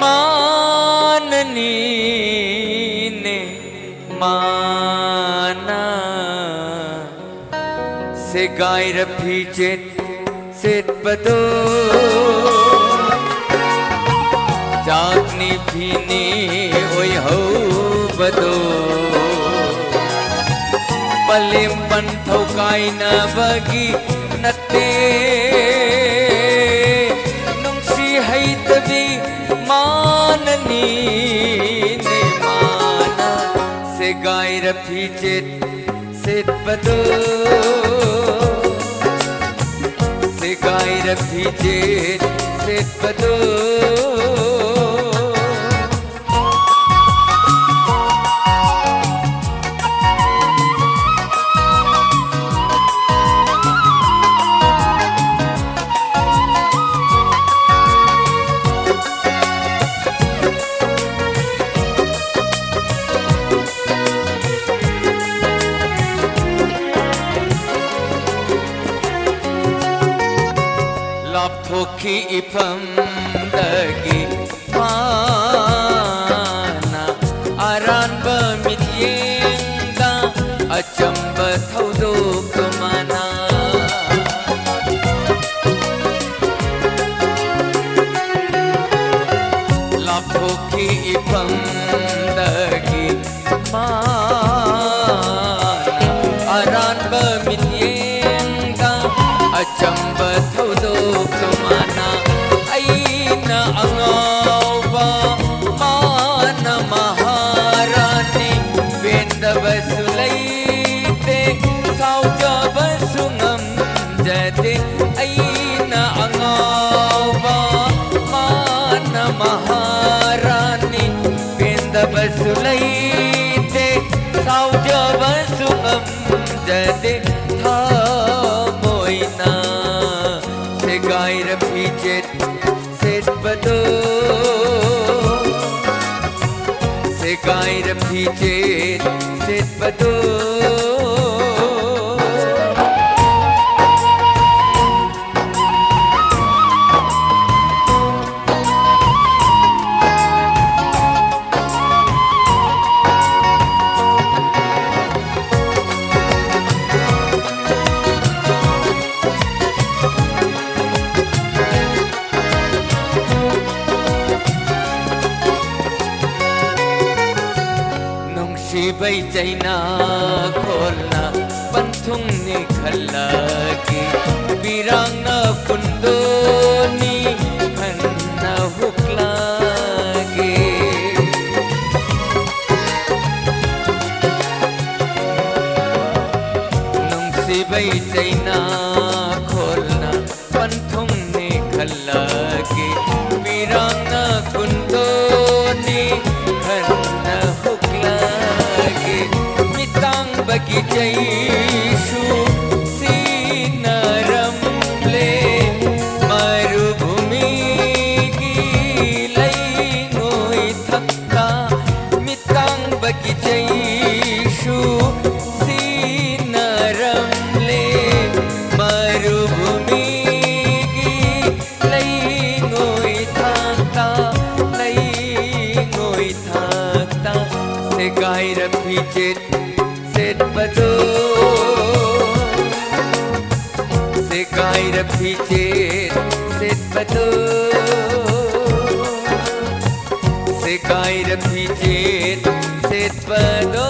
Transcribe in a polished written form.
माननी ने माना से गाय रफी चेत पदो जागनी भीनी ओय हो बदो पलिम पंथो काई न बगी नते नुंसी हैतबी माननी ने माना से गाय रफी चेत पदो से गाय रफी चेत पदो Lapthoki ipam dagi mana aran bamityenda achamba thaudok mana Lapthoki ipam dagi mana aran bamityenda achamba thaudok mana aina angauba mana maharani venda basulaite sauja basungam jate aina angauba mana maharani venda basulaite sauja basungam jate moina se gaay rafhi चेत पदो से गाय रफी चेत पदो बै चैना खोलना पंथुंग ने खल्ला के बिरांगना कुंदोनी खन्ना हुकला के नुंगसी बै चैना खोलना पंथुंग ने खल्ला के बिरांगना कुंदोनी खन्ना बगी जैशु सीनरमले मरुभूमि की लैंगोई थक्का मितांग बगी जैशु सीनरमले मरुभूमि की लैंगोई थक्का से गाय रफी चेत पदो से गाय रफी चेत पदो से गाय रफी चेत पदो